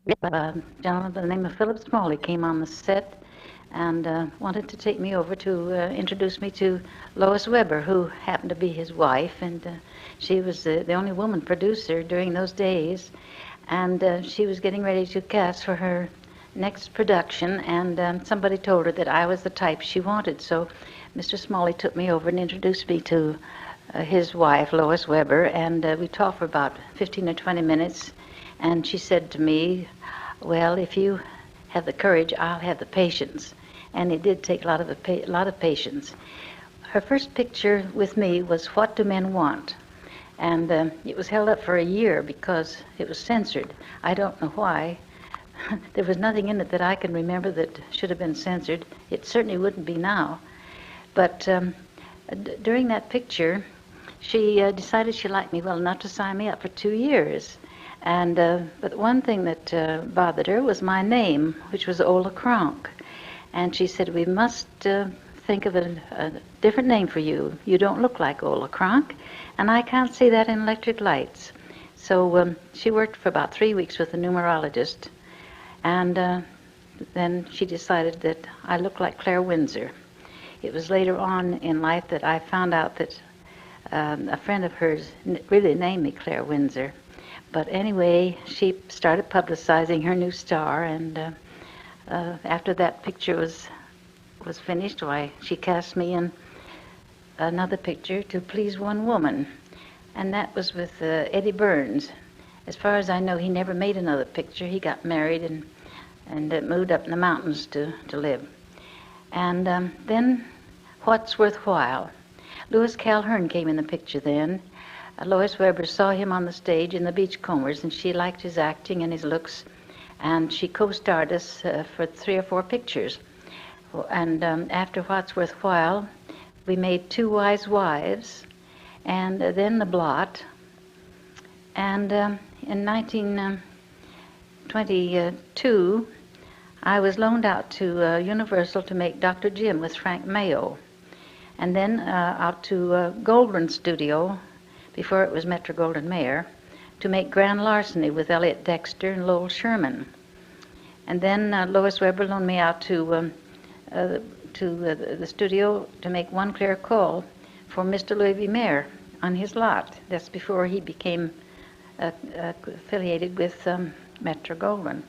A gentleman by the name of Philip Smalley came on the set and wanted to take me over to introduce me to Lois Weber, who happened to be his wife, and she was the only woman producer during those days, and she was getting ready to cast for her next production, and somebody told her that I was the type she wanted, so Mr. Smalley took me over and introduced me to his wife, Lois Weber, and we talked for about 15 or 20 minutes, and she said to me, well, if you have the courage, I'll have the patience. And it did take a lot of patience. Her first picture with me was What Do Men Want? And it was held up for a year because it was censored. I don't know why. There was nothing in it that I can remember that should have been censored. It certainly wouldn't be now. But during that picture, she decided she liked me well enough to sign me up for 2 years. And but one thing that bothered her was my name, which was Ola Kronk. And she said, we must think of a different name for you. You don't look like Ola Kronk, and I can't see that in electric lights. So she worked for about 3 weeks with a numerologist, and then she decided that I looked like Claire Windsor. It was later on in life that I found out that a friend of hers really named me Claire Windsor. But anyway, she started publicizing her new star, and after that picture was finished, why, she cast me in another picture, To Please One Woman, and that was with Eddie Burns. As far as I know, he never made another picture. He got married and moved up in the mountains to live. And then What's Worthwhile? Louis Calhern came in the picture then. Lois Weber saw him on the stage in The Beachcombers, and she liked his acting and his looks, and she co-starred us for 3 or 4 pictures. And after What's Worthwhile, we made Two Wise Wives, and then The Blot. And in 1922, I was loaned out to Universal to make Dr. Jim with Frank Mayo, and then out to Goldwyn Studio, before it was Metro-Goldwyn-Mayer, to make Grand Larceny with Elliot Dexter and Lowell Sherman. And then Lois Weber loaned me out to the studio to make One Clear Call for Mr. Louis V. Mayer on his lot. That's before he became affiliated with Metro-Goldwyn.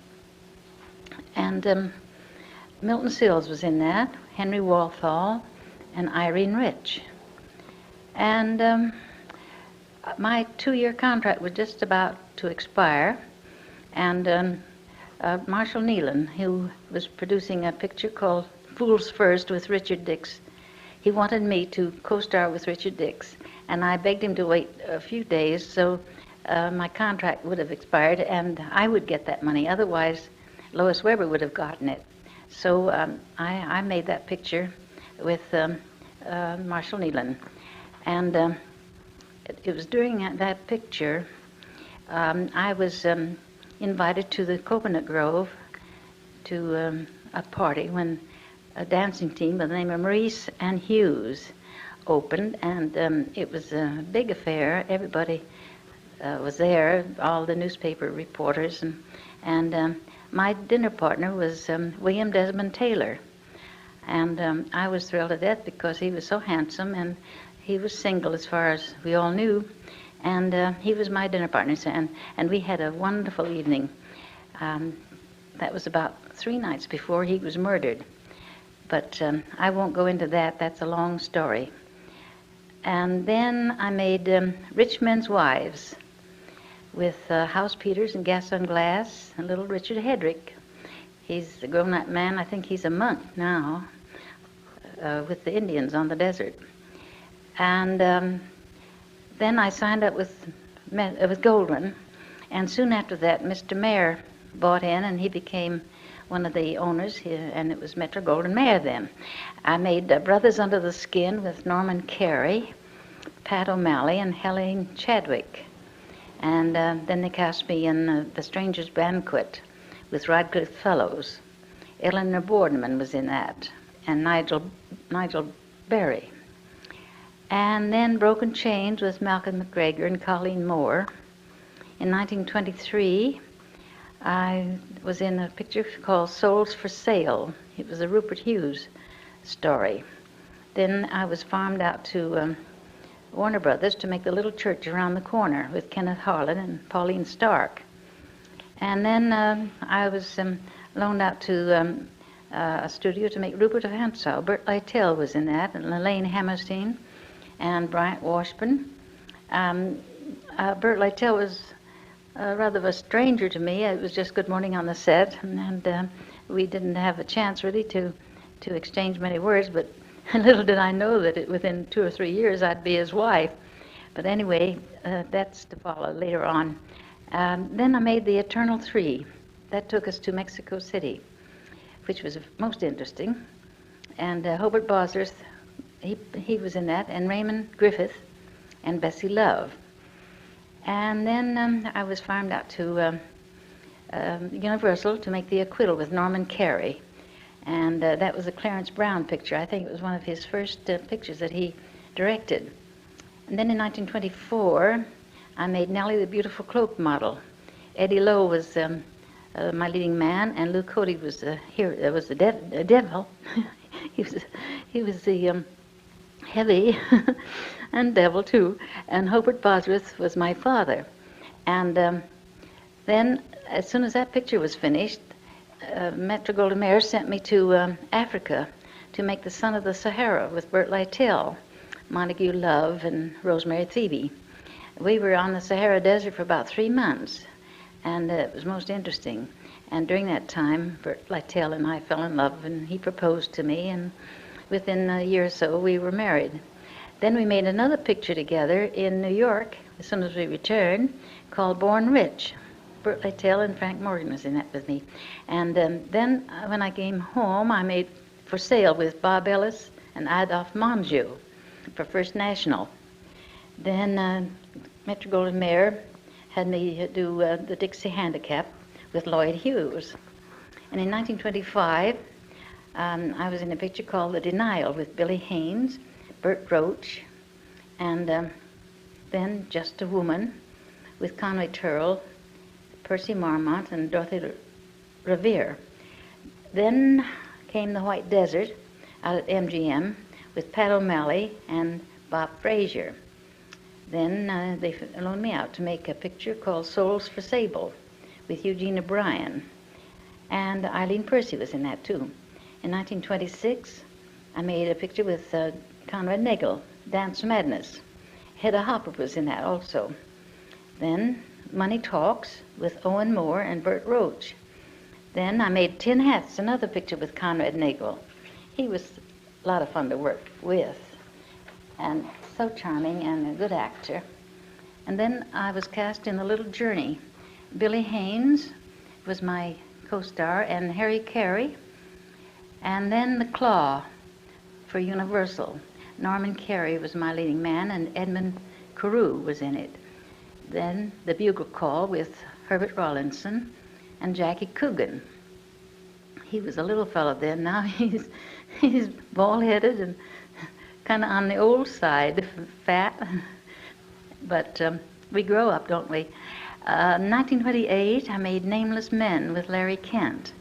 And Milton Sills was in that, Henry Walthall, and Irene Rich. And my 2-year contract was just about to expire, and Marshall Nealon, who was producing a picture called Fools First with Richard Dix, he wanted me to co-star with Richard Dix, and I begged him to wait a few days so my contract would have expired and I would get that money. Otherwise, Lois Weber would have gotten it. So I made that picture with Marshall Nealon, and it was during that picture I was invited to the Coconut Grove to a party when a dancing team by the name of Maurice and Hughes opened, and it was a big affair. Everybody was there, all the newspaper reporters, and my dinner partner was William Desmond Taylor, and I was thrilled to death because he was so handsome, and he was single as far as we all knew, and he was my dinner partner, and we had a wonderful evening. That was about 3 nights before he was murdered, but I won't go into that. That's a long story. And then I made Rich Men's Wives with House Peters and Gaston Glass and little Richard Hedrick. He's a grown-up man. I think he's a monk now with the Indians on the desert. And then I signed up with Goldwyn, and soon after that, Mr. Mayer bought in, and he became one of the owners, and it was Metro-Goldwyn-Mayer then. I made Brothers Under the Skin with Norman Carey, Pat O'Malley, and Helene Chadwick. And then they cast me in The Stranger's Banquet with Radcliffe Fellows. Eleanor Boardman was in that, and Nigel Berry. And then Broken Chains with Malcolm McGregor and Colleen Moore. In 1923, I was in a picture called Souls for Sale. It was a Rupert Hughes story. Then I was farmed out to Warner Brothers to make the little church around the corner with Kenneth Harlan and Pauline Stark. And then I was loaned out to a studio to make Rupert of Hampshire. Bert Lytell was in that, and Elaine Hammerstein, and Bryant Washburn. Bert Lytell was rather of a stranger to me. It was just good morning on the set, and we didn't have a chance really to exchange many words, but little did I know that within 2 or 3 years I'd be his wife. But anyway, that's to follow later on. Then I made The Eternal Three. That took us to Mexico City, which was most interesting. And Hobart Bosworth, he was in that, and Raymond Griffith and Bessie Love. And then I was farmed out to Universal to make The Acquittal with Norman Carey. And that was a Clarence Brown picture. I think it was one of his first pictures that he directed. And then in 1924, I made Nellie the Beautiful Cloak Model. Eddie Lowe was my leading man, and Lou Cody was the devil. he was the heavy and devil too. And Hobart Bosworth was my father. And then, as soon as that picture was finished, Metro-Goldwyn-Mayer sent me to Africa to make The Son of the Sahara with Bert Lytell, Montague Love, and Rosemary Thebe. We were on the Sahara Desert for about 3 months, and it was most interesting. And during that time, Bert Lytell and I fell in love, and he proposed to me, and within a year or so, we were married. Then we made another picture together in New York, as soon as we returned, called Born Rich. Bert Lytell and Frank Morgan was in that with me. And then when I came home, I made For Sale with Bob Ellis and Adolphe Monjou for First National. Then Metro-Goldwyn-Mayer had me do the Dixie Handicap with Lloyd Hughes. And in 1925, I was in a picture called The Denial with Billy Haynes, Bert Roach, and then Just a Woman with Conway Turrell, Percy Marmont, and Dorothy Revere. Then came The White Desert out at MGM with Pat O'Malley and Bob Frazier. Then they loaned me out to make a picture called Souls for Sable with Eugene O'Brien. And Eileen Percy was in that too. In 1926, I made a picture with Conrad Nagel, Dance Madness. Hedda Hopper was in that also. Then Money Talks with Owen Moore and Bert Roach. Then I made Tin Hats, another picture with Conrad Nagel. He was a lot of fun to work with, and so charming and a good actor. And then I was cast in The Little Journey. Billy Haynes was my co-star, and Harry Carey. And then The Claw for Universal. Norman Carey was my leading man, and Edmund Carew was in it. Then The Bugle Call with Herbert Rawlinson and Jackie Coogan. He was a little fellow then. Now he's bald-headed and kind of on the old side, fat. But we grow up, don't we? 1928, I made Nameless Men with Larry Kent,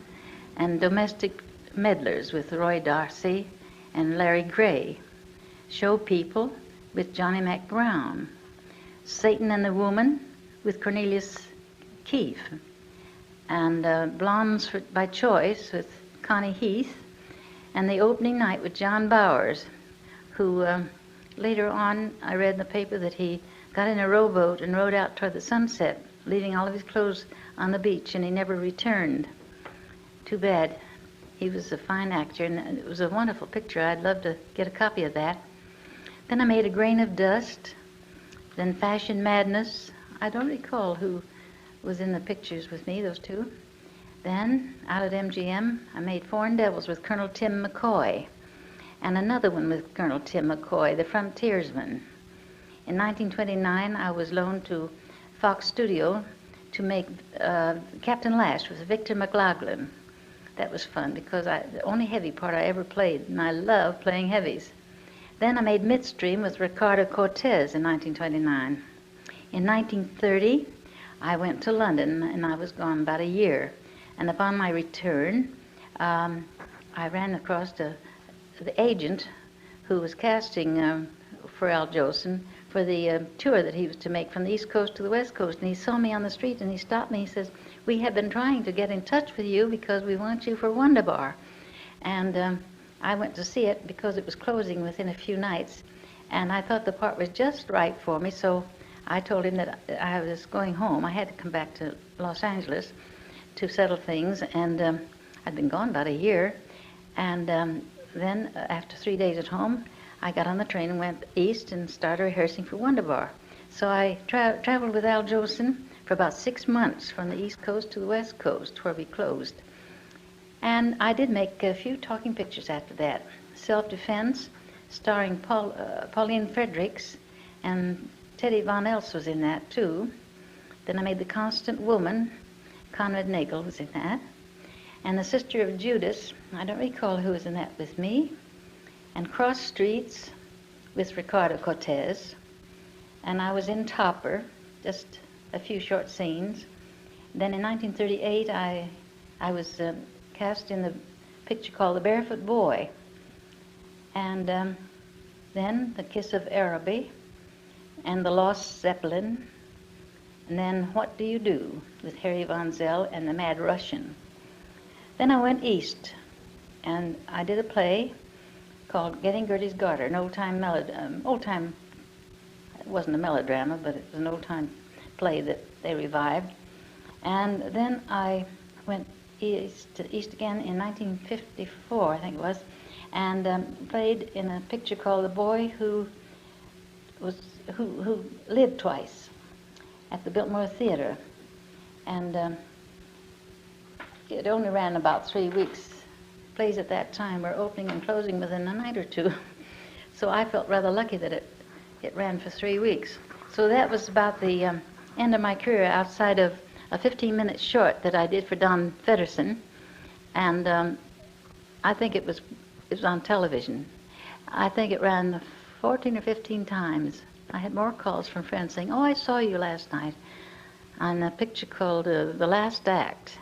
and Domestic Meddlers with Roy Darcy and Larry Gray. Show People with Johnny McBrown. Satan and the Woman with Cornelius Keefe. And Blondes by Choice with Connie Heath. And The Opening Night with John Bowers, who later on I read in the paper that he got in a rowboat and rowed out toward the sunset, leaving all of his clothes on the beach, and he never returned. Too bad. He was a fine actor, and it was a wonderful picture. I'd love to get a copy of that. Then I made A Grain of Dust, then Fashion Madness. I don't recall who was in the pictures with me, those two. Then, out at MGM, I made Foreign Devils with Colonel Tim McCoy, and another one with Colonel Tim McCoy, The Frontiersman. In 1929, I was loaned to Fox Studio to make Captain Lash with Victor McLaughlin. That was fun because the only heavy part I ever played, and I love playing heavies. Then I made Midstream with Ricardo Cortez in 1929. In 1930, I went to London, and I was gone about a year. And upon my return, I ran across the agent who was casting for Al Jolson for the tour that he was to make from the East Coast to the West Coast. And he saw me on the street, and he stopped me. He says, "We have been trying to get in touch with you because we want you for Wonderbar." And I went to see it because it was closing within a few nights. And I thought the part was just right for me, so I told him that I was going home. I had to come back to Los Angeles to settle things, and I'd been gone about a year. And then, after 3 days at home, I got on the train and went east and started rehearsing for Wonderbar. So I traveled with Al Jolson for about 6 months from the East Coast to the West Coast, where we closed. And I did make a few talking pictures after that. Self-Defense, starring Pauline Fredericks, and Teddy Von Els was in that too. Then I made The Constant Woman. Conrad Nagel was in that. And The Sister of Judas, I don't recall who was in that with me. And Cross Streets with Ricardo Cortez. And I was in Topper, just a few short scenes. Then in 1938, I was cast in the picture called The Barefoot Boy. And then The Kiss of Araby, and The Lost Zeppelin, and then What Do You Do with Harry Von Zell and The Mad Russian. Then I went east, and I did a play called Getting Gertie's Garter, an old-time it wasn't a melodrama, but it was an old-time play that they revived. And then I went east again in 1954, I think it was, and played in a picture called The Boy Who Lived Twice at the Biltmore Theater. And it only ran about 3 weeks. Plays at that time were opening and closing within a night or two. So I felt rather lucky that it ran for 3 weeks. So that was about the end of my career, outside of a 15-minute short that I did for Don Feddersen. And I think it was on television. I think it ran 14 or 15 times. I had more calls from friends saying, "Oh, I saw you last night on a picture called The Last Act."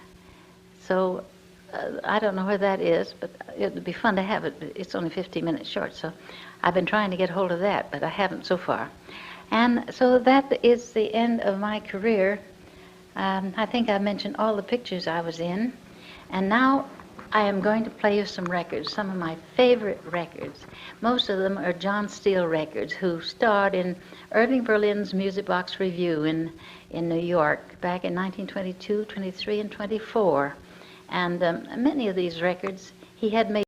So I don't know where that is, but it would be fun to have it. It's only 15 minutes short, so I've been trying to get hold of that, but I haven't so far. And so that is the end of my career. I think I mentioned all the pictures I was in, and now I am going to play you some records, some of my favorite records. Most of them are John Steele records, who starred in Irving Berlin's Music Box Review in New York back in 1922, 23, and 24. And many of these records he had made